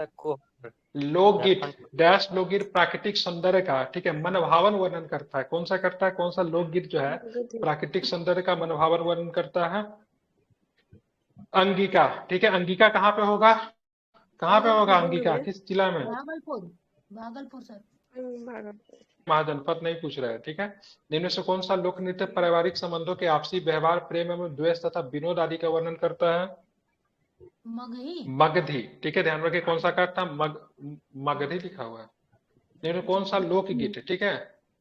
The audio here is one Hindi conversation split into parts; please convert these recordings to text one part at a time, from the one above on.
को लोकगीत दर्पण डैश लोकगीत प्राकृतिक सौंदर्य का, ठीक है, मनभावन वर्णन करता है। कौन सा करता है? कौन सा लोकगीत जो है मगध। प्राकृतिक सौंदर्य का मनभावन वर्णन करता है? अंगिका, ठीक है। अंगिका कहाँ पे होगा? कहाँ पे होगा अंग अंगिका? में। किस जिला में? भागलपुर। भागलपुर सर। भागलपुर। महाजनपद नहीं पूछ रहे हैं, ठीक है। निम्न से कौन सा लोक नृत्य पारिवारिक संबंधों के आपसी व्यवहार, प्रेम एवं द्वेष तथा विनोद आदि का वर्णन करता है? मगही। मगधी, ठीक है, ध्यान रखिए। कौन सा का था? मगधी लिखा हुआ है। निम्न कौन सा लोकगीत, ठीक है,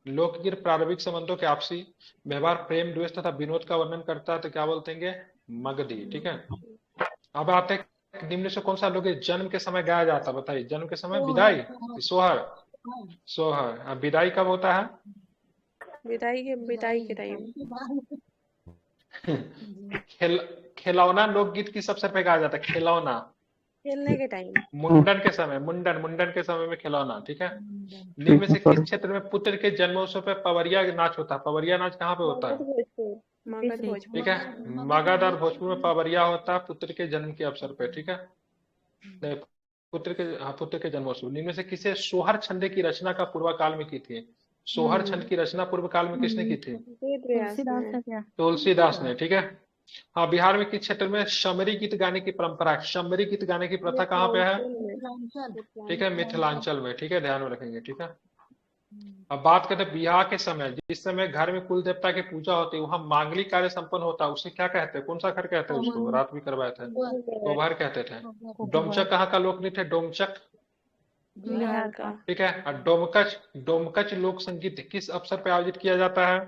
लोकगीत प्रारंभिक संबंधों के आपसी व्यवहार, प्रेम द्वेष तथा विनोद का वर्णन करता है, तो क्या बोलते हैं? मगधी, ठीक है। अब आते हैं निम्न से कौन सा लोकगीत जन्म के समय गाया जाता है? बताइए, जन्म के समय विदाई, सोहर? सोहर। अब विदाई कब होता है? विदाई के टाइम। खेल खिलौना लोकगीत किस अवसर पे गाया जाता है? खिलौना खेलने के टाइम। मुंडन के समय, मुंडन के समय में खिलौना, ठीक है। निम्न में से किस क्षेत्र में पुत्र के जन्मोत्सव पे पवरिया नाच होता है? पवरिया नाच कहाँ पे होता है? मगध भोजपुर। ठीक है, मगध और भोजपुर में पवरिया होता है पुत्र के जन्म के अवसर पे, ठीक है। नहीं, पुत्र के जन्मोत्सव। निम्न में से किसे सोहर छंदे की रचना का पूर्व काल में की थी? सोहर छंद की रचना पूर्व काल में किसने की थी? तुलसीदास ने। क्या? तुलसीदास ने, ठीक है। हाँ, बिहार में किस क्षेत्र में शमरी गीत गाने की परंपरा है? शमरी गीत गाने की प्रथा कहाँ पे है? ठीक है, मिथिलांचल में, ठीक है, ध्यान में रखेंगे, ठीक है। अब बात करते हैं बियाह के समय, जिस समय घर में कुल देवता की पूजा होती है, वहां मांगलिक कार्य संपन्न होता है, उसे क्या कहते हैं? कौन सा घर कहते हैं उसको? रात भी करवाए थे, कोहबर कहते थे। डोमचक कहाँ का लोक नृत्य है? डोमचक बिहार का। ठीक है। और डोमकच लोक संगीत किस अवसर पे आयोजित किया जाता है?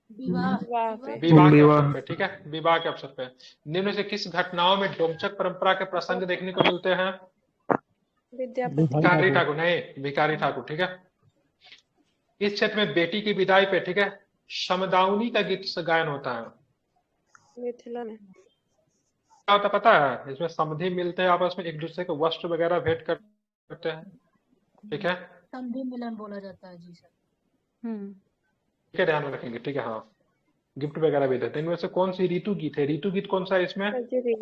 विवाह पे। विवाह के अवसर पे, ठीक है, विवाह के अवसर पे। निम्न से किस घटनाओं में डोमचक परंपरा के प्रसंग देखने को मिलते हैं? विद्यापति। भिखारी ठाकुर, नहीं, भिखारी ठाकुर, ठीक है। इस क्षेत्र में बेटी की विदाई पे, ठीक है, समदाउनी का गीत गायन होता है। मिथिला में। क्या होता है पता है? इसमें समधी मिलते हैं आपस में, एक दूसरे को वस्त्र वगैरह भेंट करते हैं, ठीक है। संधि मिलन बोला जाता है जी सर। ठीक है, ध्यान में रखेंगे, ठीक है। हाँ, गिफ्ट वगैरह भी देते हैं। इनमें से कौन सी ऋतु गीत है? ऋतु गीत कौन सा है इसमें? कजरी।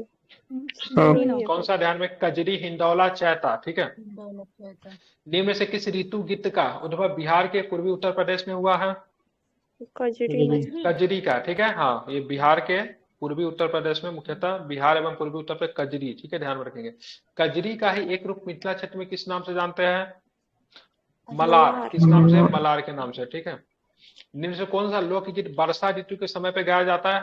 कौन सा? ध्यान में, कजरी, हिंदौला, चैता, ठीक है। दौलत कहता है। निम्न में से किस ऋतु गीत का उद्भव बिहार के पूर्वी उत्तर प्रदेश में हुआ है? कजरी। कजरी का, ठीक है। हाँ, ये बिहार के पूर्वी उत्तर प्रदेश में, मुख्यतः बिहार एवं पूर्वी उत्तर प्रदेश, कजरी, ठीक है, ध्यान में रखेंगे। कजरी का ही एक रूप मिथिला क्षेत्र में किस नाम से जानते हैं? मलार। किस नाम से? मलार के नाम से, ठीक है। निम्न से कौन सा लोकगीत वर्षा ऋतु के समय पे गाया जाता है?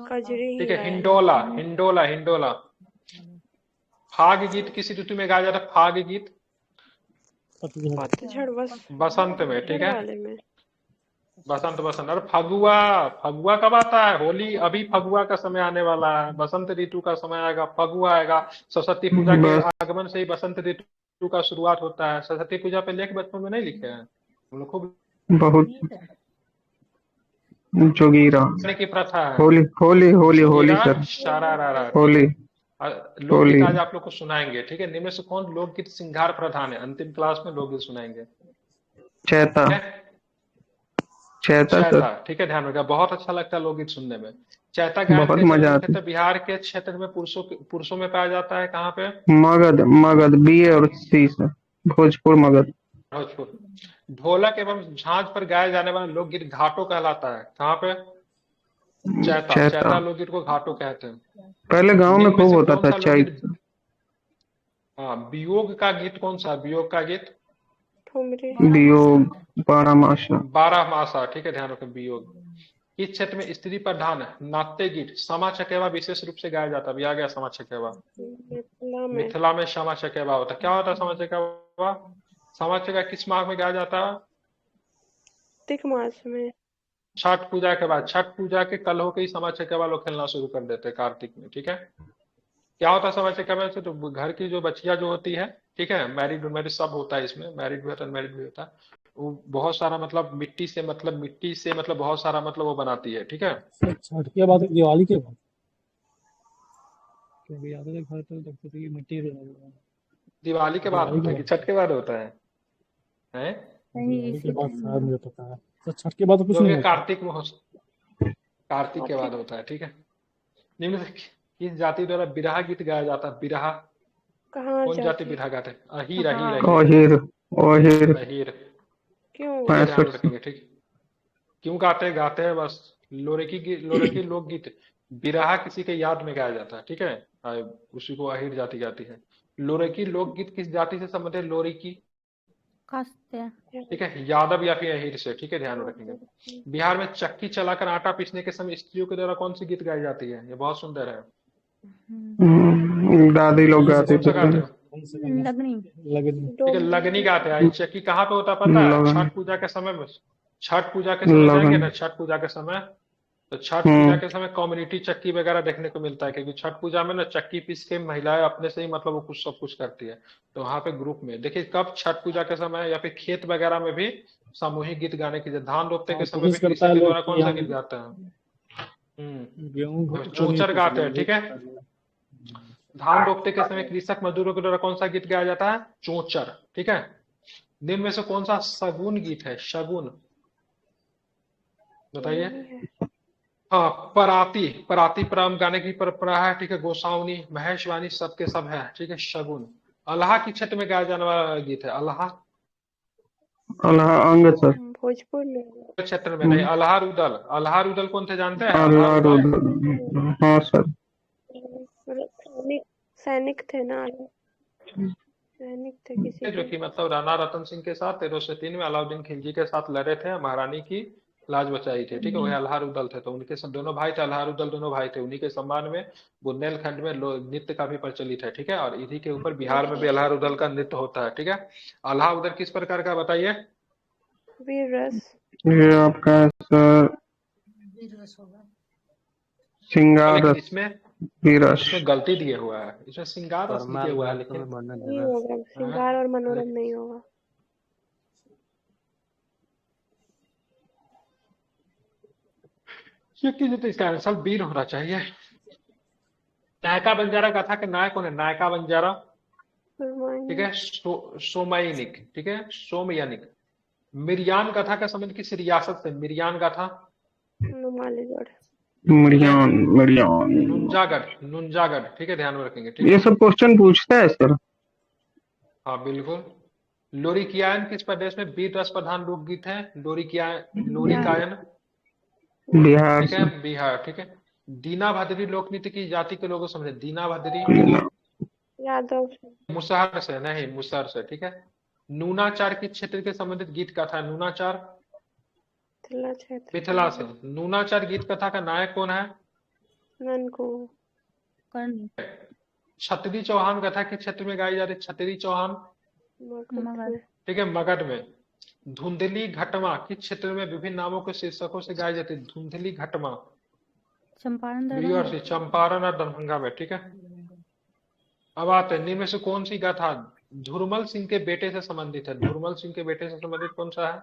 कजरी। ठीक है, हिंडोला, हिंडोला, हिंडोला। फाग गीत किस ऋतु में गाया जाता है? फाग गीत पतझड़ बसंत में, ठीक है, वाले में। बसंत। और फगुआ, फगुआ कब आता है? होली, अभी फगुआ का समय आने वाला है, बसंत ऋतु का समय आएगा, फगुआ आएगा। सरस्वती पूजा के आगमन से ही बसंत ऋतु का शुरुआत होता है। सरस्वती पूजा पे लेख बचपन में नहीं लिखे हैं हम लोग? खूब बहुत जोगीरा की प्रथा है। होली होली होली होली सर, शारा, होली लोकगीत आज आप लोग को सुनाएंगे, ठीक है। निम्न में से कौन लोकगीत श्रृंगार प्रधान है? अंतिम क्लास में लोकगीत सुनाएंगे। चैता चैता सर, ठीक है, ध्यान रखिएगा। बहुत अच्छा लगता है लोकगीत सुनने में। चैता बहुत मजा आता गायन बिहार के क्षेत्र में पुरुषों में पाया जाता है। कहाँ पे? है। मगध बी और सी सर, भोजपुर मगध। भोजपुर। ढोलक एवं झांझ पर गाया जाने वाला लोकगीत घाटो कहलाता है। कहाँ पे? चैता लोकगीत को घाटो कहते हैं। पहले गांव में खूब होता था चैत। हाँ, वियोग का गीत कौन सा? वियोग का गीत वियोग, बारहमासा। 12 मासा, ठीक है, ध्यान रखें, वियोग। इस क्षेत्र में स्त्री प्रधान नाट्य गीत समा चकेवा विशेष रूप से गाया जाता है। आ गया समा चकेवा। मिथिला में समा चकेवा होता है। क्या होता है समा चकेवा? समा चकेवा किस माह में गाया जाता है? कार्तिक मास में। छठ पूजा के बाद, छठ पूजा के कल होकर ही समा चकेवा लोग खेलना शुरू कर देते हैं कार्तिक में, ठीक है। क्या होता है समा चकेवा से? तो घर की जो बच्चियां जो होती है, ठीक है, मैरिड मैरिड सब होता है इसमें, मैरिड भी होता है, अनमैरिड भी होता है। वो बहुत सारा मतलब मिट्टी से मतलब बहुत सारा मतलब वो बनाती है, ठीक है। छठ के बाद दिवाली के बाद, क्योंकि आते थे घर तो देखते थे कि मिट्टी दिवाली के बाद होता है कि छठ के बाद होता है? दिवाली के बाद शायद मुझे पता है, तो छठ के बाद तो कुछ नहीं होता। कार्तिक के बाद होता है, ठीक है। निम्न से किस जाति द्वारा बिरहा गीत गाया जाता है? बिरहा कहाँ कौन जाति जाती बिरहा गाते हैं? अहीर हाँ अहीर अहीर ओहिर ओहिर अहीर, क्यों? ठीक है ध्यान 65 रखेंगे, ठीक। क्यों गाते हैं? गाते हैं बस लोरेकी लोकगीत बिरहा किसी के याद में गाया जाता है, ठीक है। उसी को अहीर जाति गाती है। लोरेकी लोकगीत किस जाति से संबंधित है? लोरेकी, कास्ते ठीक है, यादव या फिर अहीर से, ठीक है ध्यान रखेंगे। बिहार में चक्की चलाकर आटा पीसने के समय स्त्रियों के द्वारा कौन सी गीत गाई जाती है? ये बहुत सुंदर है। दादी लोग गाती कौन सा थी गाते पहले। हो? कौन से गाना? लगनी लगनी। ठीक है, लगनी गाते हैं। चक्की कहाँ पे होता है पता है? लगन छठ पूजा के समय में। छठ पूजा के समय जाएंगे लगन ना, छठ पूजा के समय, तो छठ पूजा के समय कम्युनिटी चक्की वगैरह देखने को मिलता है, क्योंकि छठ पूजा में ना चक्की पीस के महिलाएं अपने से ही मतलब वो कुछ सब कुछ करती है। तो वहां पे ग्रुप में देखिए, कब छठ पूजा के समय या फिर खेत वगैरह में भी सामूहिक गीत गाने की, धान रोपते के हाँ, समय भी कोशिश करता कृषक है के लोग द्वारा कि कौन सा हम गीत गाते हैं? गेहूं अब को नहीं चोचर गाते हैं, पिसना, ठीक है। धान रोपते के समय कृषक मजदूरों के द्वारा कौन सा गीत गाया जाता है? चोचर, ठीक है। निम्न में से कौन सा शगुन गीत है? शगुन, बताइए। नहीं है। हाँ, पराती पराती परम गाने की परंपरा है, ठीक है। गोसाउनी महेशवाणी सबके सब है, ठीक है। शगुन। अल्लाह की क्षेत्र में गाया जाने वाला गीत है। अल्लाह अल्लाह अंग सर भोजपुर में क्षेत्र में नहीं। अल्लाह रुदल, अल्लाह रुदल कौन थे जानते हैं? अल्लाह अल्लाह रुदल रुद हाँ सर सैनिक सैनिक थे ना, सैनिक थे किसी जो के। कि मतलब राणा रतन सिंह के साथ 1303 में अलाउद्दीन खिलजी के साथ लड़े थे, महारानी की लाज बचाई थी, ठीक है। वही अल्लाह रुदल थे। तो उनके सब दोनों भाई थे, अल्लाह रुदल दोनों भाई थे। उन्हीं के सम्मान में बुंदेलखंड में नृत्य का भी प्रचलित है, ठीक है। और इसी के ऊपर बिहार में भी अल्लाह रुदल का नृत्य होता है, ठीक है। अल्लाह उदल किस प्रकार का बताइए? वीर रस। ये आपका है सर वीर रस होगा। श्रृंगार लेकिन रस इसमें विरस इसमें गलती दिए हुआ है, इसमें श्रृंगार रस दिए हुआ है, लेकिन नहीं होगा, श्रृंगार और मनोरम नहीं होगा। तो इसका आंसर वीर होना चाहिए। नायका बंजारा कथा के नायक कौन है? नायका बंजारा, ठीक है। सोमयनिक, ठीक है, सोमयनिक। मिर्यान कथा का संबंध किस रियासत से? मिर्यान कथा नुमालीगढ़। मरियान मरियान नुंजागढ़, नुंजागढ़, ठीक है ध्यान में रखेंगे, ठीक ये है। सब क्वेश्चन पूछता है सर। हाँ बिल्कुल। लोरिकियायन किस प्रदेश में वीर रस प्रधान लोकगीत है? लोरिकायन, बिहार ठीक से है, बिहार, ठीक है। दीना भद्री लोक नृत्य की जाति के लोगों समझे। दीना भद्री यादव। मुसहर से नहीं, मुसहर से, ठीक है। नूनाचार किस क्षेत्र के संबंधित गीत कथा है? नूनाचार मिथिला क्षेत्र। मिथिला से। नूनाचार गीत कथा का नायक कौन है? ननको। कर्ण छतरी चौहान कथा किस क्षेत्र में गाई जा रही है? छतरी चौहान, मगध ठीक है, मगध में। धुंधली घटमा किस क्षेत्र में विभिन्न नामों के शीर्षकों से गाई जाती है? धुंधली घटमा चंपारण बिहार दरभंगा से, चंपारण और दरभंगा में, ठीक है। अब आते हैं, निम्न में से कौन सी गाथा झुरमल सिंह के बेटे से संबंधित है? झुरमल सिंह के बेटे से संबंधित कौन सा है?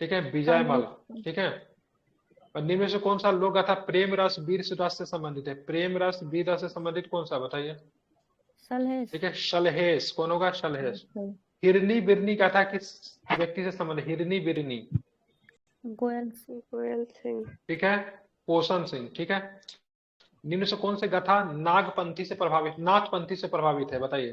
ठीक है, विजयमल, ठीक है। और निम्न में से कौन सा लोक गाथा प्रेम रस वीर रस से संबंधित है? प्रेम रस वीर रस से संबंधित कौन सा, बताइए। सलहेश ठीक है, शलहेश। कौन होगा? शलहेश। हिरनी बिरनी गाथा किस व्यक्ति से संबंधित? हिरनी बिरनी, गोयल गोयल सिंह। ठीक है, पोषण सिंह, ठीक है। निम्न से कौन से गाथा नागपंथी से प्रभावित, नाथपंथी से प्रभावित है? बताइए।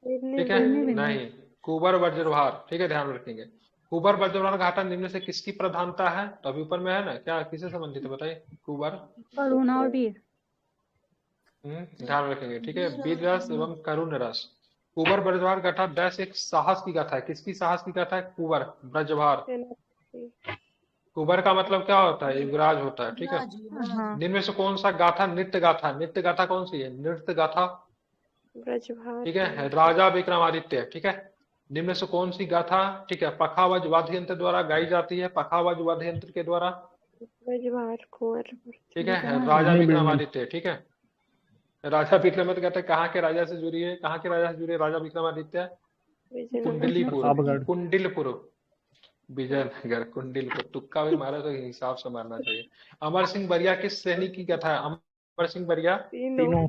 ठीक है, नहीं, कुबर वज्रभार, ठीक है ध्यान में रखेंगे। कुबर वज्रभार गाथा निम्न से किसकी प्रधानता है? तो अभी ऊपर में है ना, क्या किससे संबंधित है बताइए? कुबर करुणा और वीर ध्यान में रखेंगे, ठीक है। वीर रस एवं करुण रस। कुबर ब्रजभार गाथा डैश एक साहस की गाथा है। किसकी साहस की गाथा है? कुबर ब्रजभार। कुबर का मतलब क्या होता है? युवराज होता है, ठीक है। निम्न में से कौन सा गाथा नृत्य गाथा? नृत्य गाथा कौन सी है? नृत्य गाथा, ब्रजभार, ठीक है, राजा विक्रमादित्य, ठीक है। निम्न में से कौन सी गाथा, ठीक है, पखावज वाद्य यंत्र द्वारा गाई जाती है? पखावज वाद्य यंत्र के द्वारा, ब्रजभार कुंवर, ठीक है, राजा विक्रमादित्य, ठीक है। राजा विक्रमादित्य कहते हैं कहाँ के राजा से जुड़ी है? कहाँ के राजा से जुड़ी है राजा विक्रमादित्य? कुंडलीपुर, कुंडिलपुर, विजयनगर, कुंडिलपुर। तुक्का भी मारा तो हिसाब से मारना चाहिए। अमर सिंह बरिया किस श्रेणी की कथा है? अमर सिंह बरिया तीनों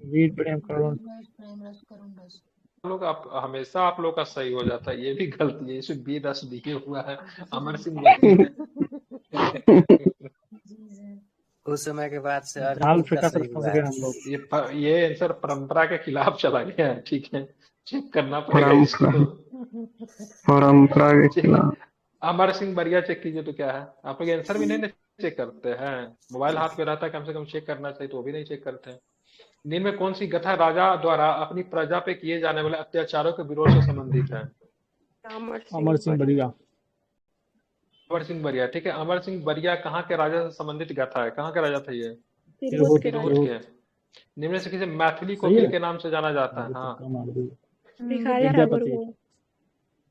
वीर प्रेम करुण लोग, आप हमेशा आप लोग का सही हो जाता है, ये भी गलती है, इसमें बी रस दिए हुआ है अमर सिंह बरिया। उस समय के बाद से अभी जाल तुक्का फेंका सही फिर हुआ फंस है। गए हम लोग। ये आंसर परंपरा के खिलाफ चला गया है, ठीक है, चेक करना पड़ेगा इसको। परंपरा के चेक- खिलाफ। अमर सिंह बढ़िया चेक कीजिए तो क्या है, आप लोग आंसर भी नहीं ना चेक करते हैं, मोबाइल हाथ में रहता है, कम से कम चेक करना चाहिए, तो वो भी नहीं चेक करते हैं। निम्न में कौन सी कथा राजा द्वारा अपनी प्रजा पे किए जाने वाले अत्याचारों के विरोध से संबंधित है? अमर सिंह बढ़िया। अमर सिंह बरिया, ठीक है। अमर सिंह बरिया कहाँ के राजा से संबंधित गाथा है, कहाँ के राजा थे ये? तिरहुत तिरहुत के। निम्न से किसे मैथिली सही कोकिल है। के नाम से जाना जाता है? आगे हाँ, तुक्का मार दिया। भिखारी विद्यापति।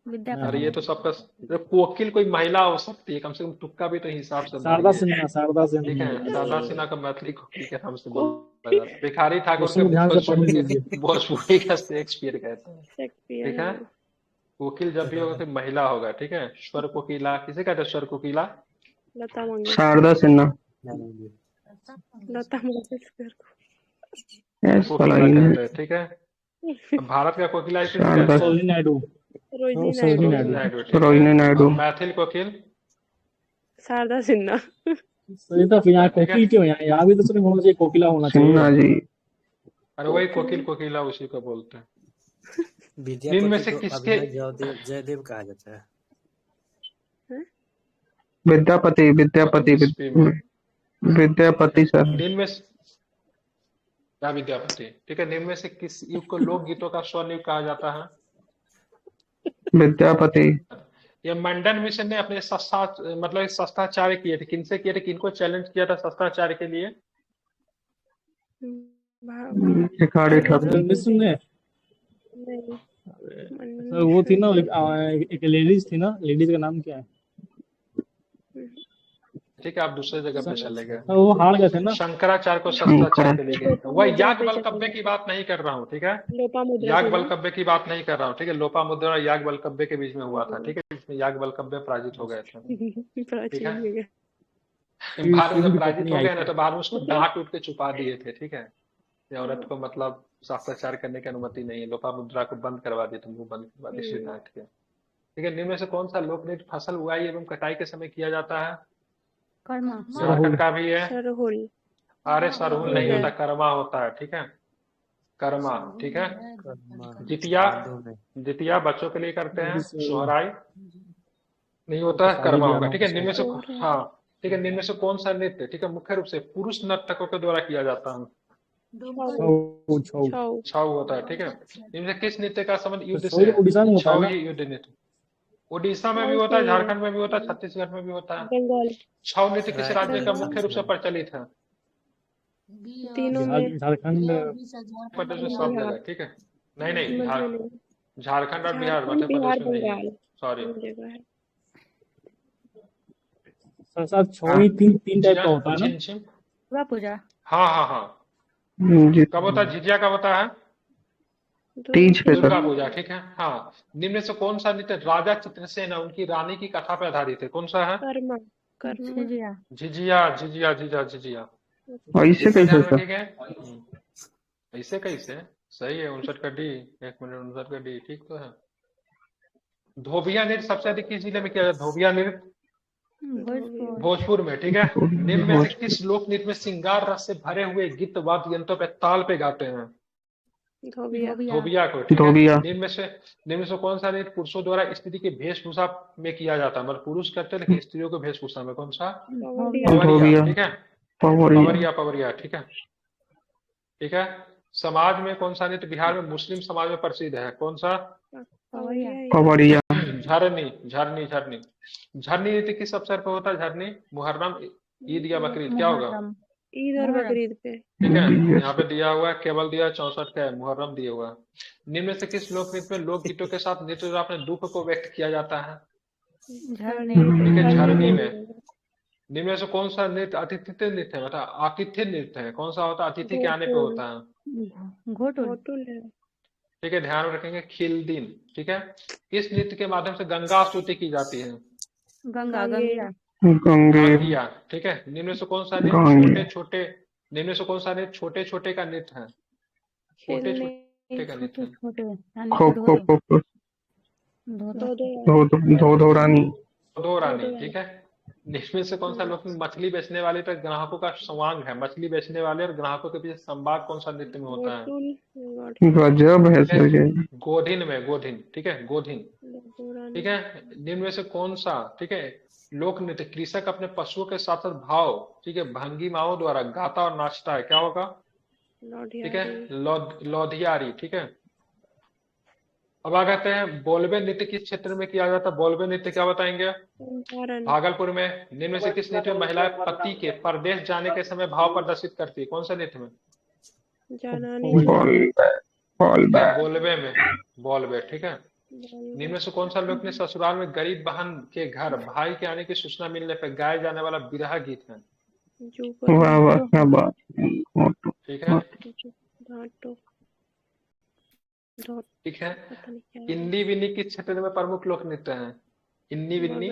विद्यापति। अरे ये तो सबका, कोकिल कोई महिला हो सकती है, कम से कम तुक्का भी तो हिसाब से शारदा मारिए, सिन्हा, शारदा ठीक सिन्हा। है। शारदा सिन्हा का मैथिली कोकिल के नाम से बोला जाता है। भिखारी ठाकुर क्वेश्चन को ध्यान से पढ़ लीजिए। भोजपुरी का शेक्सपियर कहते हैं, शेक्सपियर ठीक है। कोकिल जब भी होगा तो महिला होगा, ठीक है। स्वर कोकिला किसे कहते हैं? स्वर कोकिला लता मंगेशकर। शारदा सिन्हा। लता मंगेशकर कोकिला कहते हैं, ठीक है। अब भारत का कोकिला किसे कहते हैं? सरोजिनी नायडू। रोहिणी सरोजिनी नायडू। नायडू। ठीक है। सरोजिनी नायडू। और मैथिल कोकिल शारदा सिन्हा। सही तो यहाँ कोकिल क्यों, यहाँ भी तो सिर्फ होना चाहिए, कोकिला होना सिन्हा चाहिए। जी। अरे वही कोकिल कोकिला उसी को बोलते हैं। विद्यापति इनमें से को किसके अभिनव जयदेव कहा जाता है। विद्यापति विद्यापति विद्यापति सर। निम्न में क्या विद्यापति, ठीक है। निम्न में से किस युग को लोकगीतों का स्वर्ण युग कहा जाता है? विद्यापति। ये मंडन मिशन ने अपने मतलब शस्त्राचार्य किए थे, किनसे किए थे, किनको चैलेंज किया था शस्त्राचार्य के लिए? भिखारी ठाकुर। मिश्र ने। नहीं, सर वो थी ना एक लेडीज थी ना, लेडीज का नाम क्या है? ठीक है, आप दूसरे जगह पे चले गए। सर वो हार गए थे ना। शंकराचार्य को शस्त्राचार्य के लिए गए थे। वह याज्ञवल्क्य की बात नहीं कर रहा हूँ, ठीक है। लोपामुद्रा। याज्ञवल्क्य की बात नहीं कर रहा हूँ, ठीक है। लोपामुद्रा और याज्ञवल्क्य के बीच में हुआ था, ठीक है। इसमें याज्ञवल्क्य पराजित हो गए थे, ठीक है। बाद में जब पराजित हो गए ना, तो बाद में उसको डांट उठ के छुपा दिए थे, ठीक है। ये औरत को मतलब शस्त्राचार करने की अनुमति नहीं है, लोपामुद्रा को बंद करवा दिए थे, मुंह बंद करवा दिए श्री डांट के, ठीक है। निम्न में से कौन सा लोक नृत्य फसल उगाई एवं कटाई के समय किया जाता है? कर्मा। झारखंड का भी है। सरहुल। अरे सरहुल नहीं होता, कर्मा होता है, ठीक है। कर्मा, ठीक है। जितिया, जितिया बच्चों के लिए करते हैं। सोहराई नहीं होता है, कर्मा होगा, ठीक है। निम्न में से, हाँ ठीक है। निम्न में से कौन सा नृत्य, ठीक है, मुख्य रूप से पुरुष नर्तकों के द्वारा किया जाता है? छऊ होता है, ठीक है। इनमें किस नृत्य का संबंध युद्ध से है? उड़ीसा में होता है छऊ ना? ही युद्ध नृत्य। उड़ीसा में भी होता है, झारखंड में भी होता है, छत्तीसगढ़ में भी होता है। छऊ नृत्य किस राज्य का मुख्य रूप से प्रचलित है? तीनों में। झारखंड प्रदेश में सब जगह, ठीक है। नहीं नहीं, झारखंड और बिहार, मध्य प्रदेश में नहीं, सॉरी। सर छौई तीन टाइप का होता है ना? झिमझिम, दुर्गा पूजा। हाँ हाँ हाँ। कब होता है झिझिया, कब होता है? तीज पे दुर्गा सर। पूजा, ठीक है। हाँ। निम्न में से कौन सा नृत्य राजा चित्रसेन उनकी रानी की कथा पर आधारित है? कौन सा है? कर्मा। झिझिया। झिझिया, झिझिया, झिझिया, झिझिया। ऐसे कैसे सर? ऐसे कैसे? सही है। 59 का डी, 1 मिनट, 59 का डी, ठीक तो है। धोबिया नृत्य सबसे अधिक किस जिले में किया जाता है? धोबिया नृत्य भोजपुर में, ठीक है। निम्न में से किस लोक नृत्य में श्रृंगार रस से भरे हुए गीत वाद्य यंत्रों पे ताल पे गाते हैं? धोबिया को, ठीक है। निम्न में से कौन सा नृत्य पुरुषों द्वारा स्त्री के वेशभूषा में किया जाता है? मतलब पुरुष करते हैं लेकिन स्त्रियों के वेशभूषा में, कौन सा? पवरिया, ठीक है। पवरिया, ठीक है, ठीक है। समाज में कौन सा नृत्य बिहार में मुस्लिम समाज में प्रसिद्ध है? कौन सा? पवरिया। झरनी, झरनी, झरनी। झरनी नृत्य किस अवसर पर होता है? झरनी मुहर्रम, ईद या बकरीद, क्या होगा? ईद और बकरीद पे, ठीक है। यहाँ पे दिया हुआ है, केवल दिया 64 का है, मुहर्रम दिया हुआ है। निम्न में से किस लोक नृत्य में लोकगीतों के साथ नृत्य द्वारा अपने दुख को व्यक्त किया जाता है? ठीक है, झरनी में। निम्न में से कौन सा नृत्य आतिथ्य नृत्य है? मतलब आतिथ्य नृत्य है, कौन सा होता है? अतिथि के आने पे होता है, घोटुल। ठीक है। ध्यान में रखेंगे। खिलदिन, ठीक है। इस नृत्य के माध्यम से गंगा स्तुति की जाती है? गंगिया, ठीक है। निम्न से कौन सा नृत्य निम्न से कौन सा नृत्य छोटे छोटे का नृत्य है? छोटे छोटे का नृत्य है? धो धो रानी। धो रानी, ठीक है। निम्न से कौन सा लोक मछली बेचने वाले तक ग्राहकों का संवाद है? मछली बेचने वाले और ग्राहकों के बीच संवाद कौन सा नृत्य में होता है? गोटुल गजब है ठीक है, सर ये। गोधिन में, गोधिन, ठीक है, गोधिन, ठीक है। निम्न में से कौन सा, ठीक है, लोक नृत्य कृषक अपने पशुओं के साथ साथ भाव, ठीक है, भंगिमाओं द्वारा गाता और नाचता है? क्या होगा? ठीक है, लोधियारी, ठीक है। अब आ कहते हैं बोलबे नृत्य किस क्षेत्र में किया जाता है? बोलबे नृत्य क्या बताएंगे? भागलपुर में। निम्न में से किस नृत्य में महिलाएं पति के परदेश जाने के समय भाव प्रदर्शित करती है? कौन सा नृत्य में? Ball back. बोलबे में, बोलबे, ठीक है। निम्न में से कौन सा लोक ने ससुराल में गरीब बहन के घर भाई के आने की सूचना मिलने पर गाए जाने वाला बिरहा गीत है? वाह वाह क्या बात। ठीक है, ठीक है। इन्नी विन्नी किस क्षेत्र में प्रमुख लोक नृत्य है? इन्नी विन्नी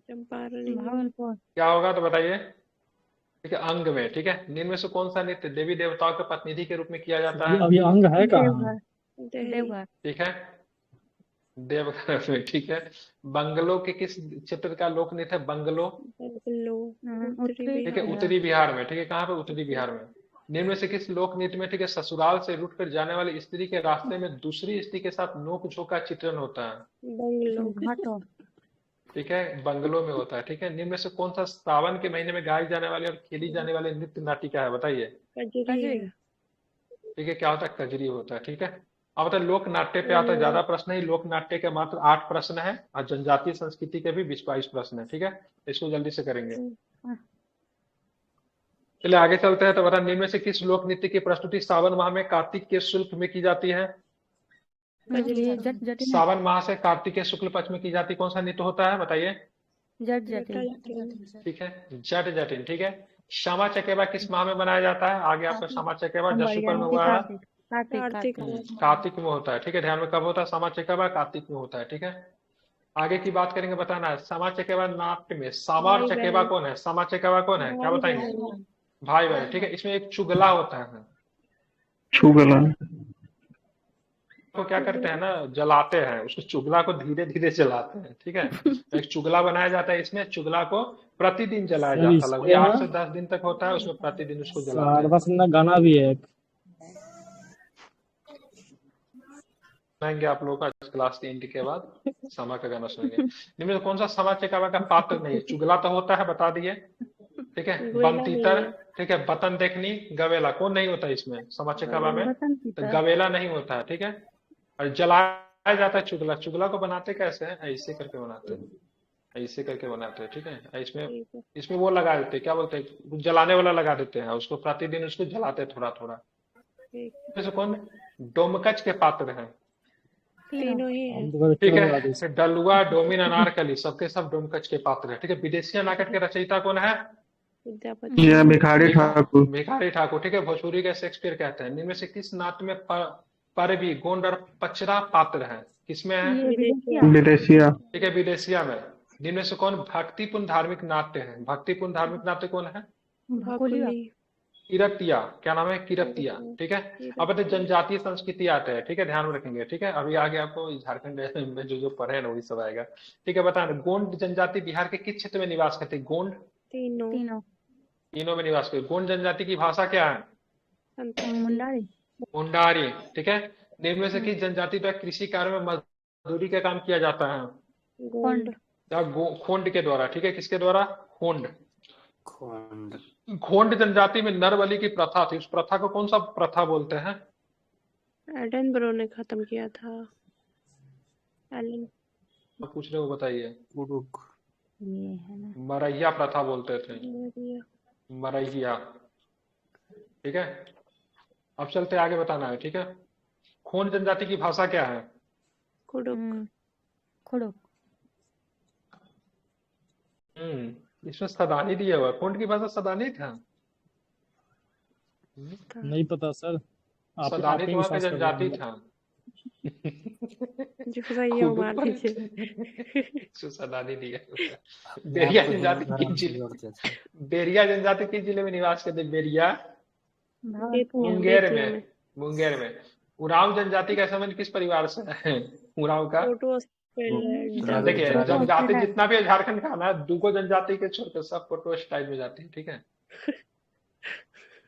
भागलपुर। क्या होगा तो बताइए। ठीक है, अंग में, ठीक है। निम्न में से कौन सा नृत्य देवी देवताओं के प्रतिनिधि के रूप में किया जाता है? अभी अंग है कहाँ? देवघर। देवघर। ठीक है, देवघर में, ठीक है। बंगलो के किस क्षेत्र का लोक नृत्य है? बंगलो, ठीक है, उत्तरी बिहार में, ठीक है। कहाँ पे? उत्तरी बिहार में। निम्न में से किस लोक नृत्य में, ठीक है, ससुराल से रूठ कर जाने वाली स्त्री के रास्ते में दूसरी स्त्री के साथ नोक झोंक का चित्रण होता है? घाटो। ठीक है, बंगलो में होता है, ठीक है। निम्न में से कौन सा सावन के महीने में गाई जाने वाली और खेली जाने वाली नृत्य नाटिका है? बताइए। कजरी। ठीक है, क्या होता है? कजरी होता है, ठीक है। अब बताए लोक नाट्य पे आता है, ज्यादा प्रश्न है। लोक नाट्य के मात्र 8 प्रश्न है और जनजातीय संस्कृति के भी 20-22 प्रश्न है, ठीक है। इसको जल्दी से करेंगे। चलिए आगे चलते हैं। तो बता, निम्न में से किस लोक नृत्य की प्रस्तुति सावन माह में कार्तिक के शुक्ल में की जाती है? सावन माह से कार्तिक के शुक्ल पक्ष में की जाती कौन सा नृत्य होता है? बताइए। जट जटिन। ठीक है, जट जटिन, ठीक है। श्यामा चकेबा किस माह में मनाया जाता है? आगे आपका श्यामा चकेबा जसुपर में हुआ है, कार्तिक में होता है, ठीक है। ध्यान में कब होता है श्यामा चकेबा? कार्तिक में होता है, ठीक है। आगे की बात करेंगे, बताना है श्यामा चकेबा नाट्य में सामार चकेबा कौन है? श्यामा चकेबा कौन है? क्या बताएंगे? भाई बहन, ठीक है। इसमें एक चुगला होता है। चुगला तो क्या करते हैं ना, जलाते हैं उसको, चुगला को धीरे धीरे जलाते हैं, ठीक है। एक चुगला बनाया जाता है। इसमें चुगला को प्रतिदिन जलाया जाता है, लगभग 8 से 10 दिन तक होता है। उसमें प्रतिदिन उसको जलाते हैं। शारदा सिन्हा गाना भी है एक। सुनाएंगे आप लोगों का क्लास 3 के बाद समा का गाना सुनेंगे। निम्न में कौन सा समा चकेबा का पात्र नहीं है? चुगला तो होता है, बता दिए, ठीक है। बमतीतर, ठीक है। बतन देखनी, गवेला कौन नहीं होता इसमें? समा चकेबा में तो गवेला नहीं होता है, ठीक है। और जलाया जाता है चुगला। चुगला को बनाते कैसे हैं? ऐसे करके बनाते हैं, ऐसे करके बनाते हैं, ठीक है। इसमें वो लगा देते हैं, क्या बोलते हैं, जलाने वाला लगा देते हैं। उसको प्रतिदिन उसको जलाते हैं थोड़ा थोड़ा। जैसे कौन डोमकच के पात्र हैं? तीनों ही है। ठीक है, डलुआ, डोमिन, अनारकली सबके सब डोमकच के पात्र है, ठीक है। विदेशिया नाटक के रचयिता कौन है? या भिखारी ठाकुर। भिखारी ठाकुर, ठीक है। भोजपुरी का शेक्सपियर कहते हैं। निम्न में से किस नाट्य में परवी, गोंड और पचरा पात्र है? किसमें है? विदेशिया, ठीक है, विदेशिया में। निम्न में से कौन भक्तिपूर्ण धार्मिक नाट्य है? भक्तिपूर्ण धार्मिक नाट्य कौन है? किरतिया, क्या नाम है? किरतिया, ठीक है। अब बताइए जनजातीय संस्कृति आते हैं, ठीक है, ध्यान में रखेंगे, ठीक है। अभी आगे आपको झारखंड में जो पढ़े ना वही सब आएगा, ठीक है। बताना, गोंड जनजाति बिहार के किस क्षेत्र में निवास करते हैं? गोंड तीनों में निवास करते। गोंड जनजाति की भाषा क्या है? मुंडारी, ठीक है। निम्न में से किस जनजाति द्वारा कृषि कार्य में मजदूरी का काम किया जाता है? खोंड के द्वारा, ठीक है। किसके द्वारा? खोंड। खोंड जनजाति में नर बलि की प्रथा थी। उस प्रथा को कौन सा प्रथा बोलते हैं? एडनबरो ने खत्म किया था। एलन पूछ रहे हो, बताइए। मरैया प्रथा बोलते थे, मरैया, ठीक है। अब चलते आगे, बताना है, ठीक है। खोंड जनजाति की भाषा क्या है? खुड़ुक। इसमें सदानी दिया हुआ है। खोंड की भाषा सदानी था? नहीं पता सर। सदानी तो वहाँ पे जनजाति था। जो सही है मार दीजिए। सदानी दिया हुआ है। बेरिया जनजाति किस जिले, बेरिया जनजाति किस जिले में निवास करते? बेरिया, मुंगेर में। मुंगेर में। उरांव जनजाति का संबंध किस परिवार से है? उरांव का फिनलैंड देखिए द्रविड़ जनजाति द्रविड़। जितना भी है झारखंड का ना, दूगो जनजाति के छोड़कर सब प्रोटो स्टाइल में जाती है, ठीक है।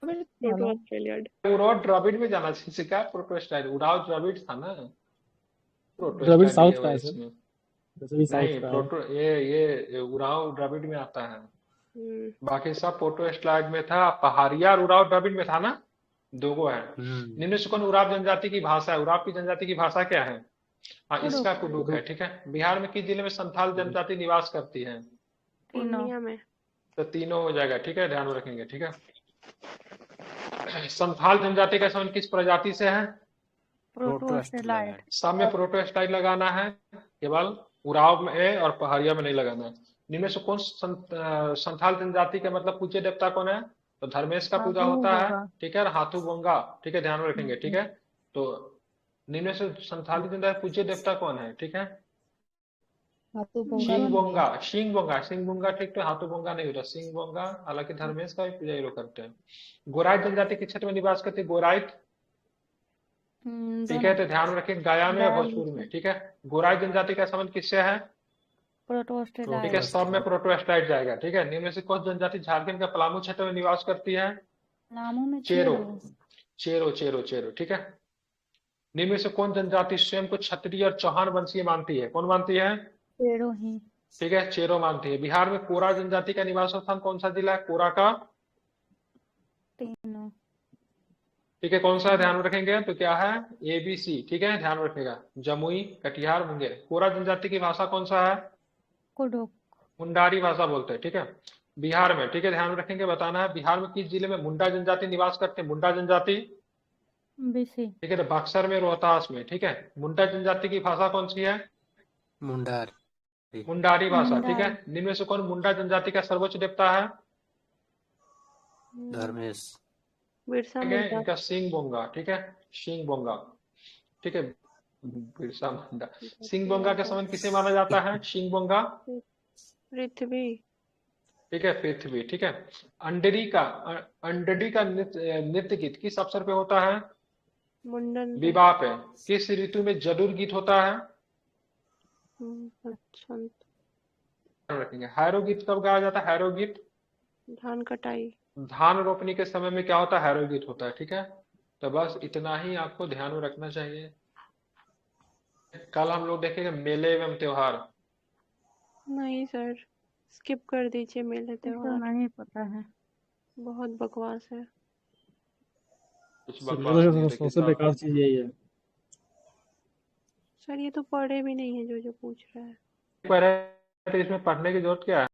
प्रोटो ऑस्ट्रेलिया उराव द्रविड़ में जाना चाहिए, इसका प्रोटो स्टाइल उराव द्रविड़ था ना, प्रोटो द्रविड़ स्टाइल साउथ लिया का हुआ है है सर, इसमें। वैसे भी साउथ नहीं का है। प्रोटो ये उराव द्रविड़ में आता है, बाकी सब प्रोटो स्टाइल में था। पहाड़िया और उराव द्रविड़ में था ना, दोगो है। निम्न से कौन उराव जनजाति की भाषा है, उराव की जनजाति की भाषा क्या है? हाँ इसका कुडुक है, ठीक है। बिहार में किस जिले में संथाल जनजाति निवास करती है? तीनों। पूर्णिया में तो तीनों हो जाएगा, ठीक है, ध्यान में रखेंगे, ठीक है। संथाल जनजाति का संबंध किस प्रजाति से है? प्रोटोस्टेलाइट। सब में प्रोटो स्टाइल लगाना है, केवल उराव में और पहाड़िया में नहीं लगाना है। निम्न से कौन संथाल जनजाति का मतलब पूज्य देवता कौन है? तो धर्मेश का पूजा होता है, ठीक है, और हाथू बोंगा, ठीक है, ध्यान में रखेंगे, ठीक है। तो निम्न से संथाली जनजाति पूज्य देवता कौन है, ठीक है? सिंह बोंगा, ठीक, तो हाथू बोंगा नहीं होता, सिंह बोंगा, हालांकि धर्मेश का भी पूजा ये लोग करते हैं। गोराइट जनजाति किस क्षेत्र में निवास करती है? गोराइट, ठीक है, तो ध्यान में रखें, गया में या भोजपुर में, ठीक है। गोराइट जनजाति का संबंध किससे है? प्रोटोस्टेलाइट। ठीक है, सब में प्रोटोस्टाइट जाएगा, ठीक है। निम्न से कौन जनजाति झारखंड का पलामू क्षेत्र में निवास करती है? नामों में चेरो, ठीक है। निम्न से कौन जनजाति स्वयं को क्षत्रिय और चौहान वंशीय मानती है? कौन मानती है? चेरो ही। ठीक है, चेरो मानती है। बिहार में कोरा जनजाति का निवास स्थान कौन सा जिला है? कोरा का तीनों। ठीक है, कौन सा है ध्यान में रखेंगे? तो क्या है? ABC, ठीक है, ध्यान रखिएगा। जमुई, कटिहार, मुंगेर। कोरा जनजाति की भाषा कौन सा है? कुडुक। मुंडारी भाषा बोलते हैं, ठीक है। बिहार में, ठीक है, ध्यान में रखेंगे, बताना है बिहार में किस जिले में मुंडा जनजाति निवास करते हैं? मुंडा जनजाति, BC। ठीक है, तो बक्सर में, रोहतास में, ठीक है। मुंडा जनजाति की भाषा कौन सी है? मुंडारी भाषा, ठीक है। निम्न में से कौन मुंडा जनजाति का सर्वोच्च देवता है? धर्मेश बिरसा ठीक है, मुंडा इनका सिंह बोंगा, ठीक है, सिंह बोंगा, ठीक है। बिरसा मुंडा, सिंह बोंगा का संबंध किसे माना जाता है? सिंह बोंगा, पृथ्वी ठीक है, पृथ्वी, ठीक है। अंडरी का नृत्य गीत किस अवसर पे होता है? मुंडन विवाह पे। किस ऋतु में जरूर गीत होता है? बसंत रखेंगे। हैरो गीत कब गाया जाता है? हैरो गीत धान कटाई धान रोपनी के समय में क्या होता है? हैरो गीत होता है, ठीक है। तो बस इतना ही आपको ध्यान में रखना चाहिए। कल हम लोग देखेंगे मेले एवं त्योहार। नहीं सर, स्किप कर दीजिए मेले तो त्योहार, नहीं पता है। बहुत बकवास है। कुछ सर बकवास नहीं है, सबसे बेकार चीज यही है। सर ये तो पढ़े भी नहीं है जो पूछ रहा है। पर इसमें पढ़ने की जरूरत क्या है?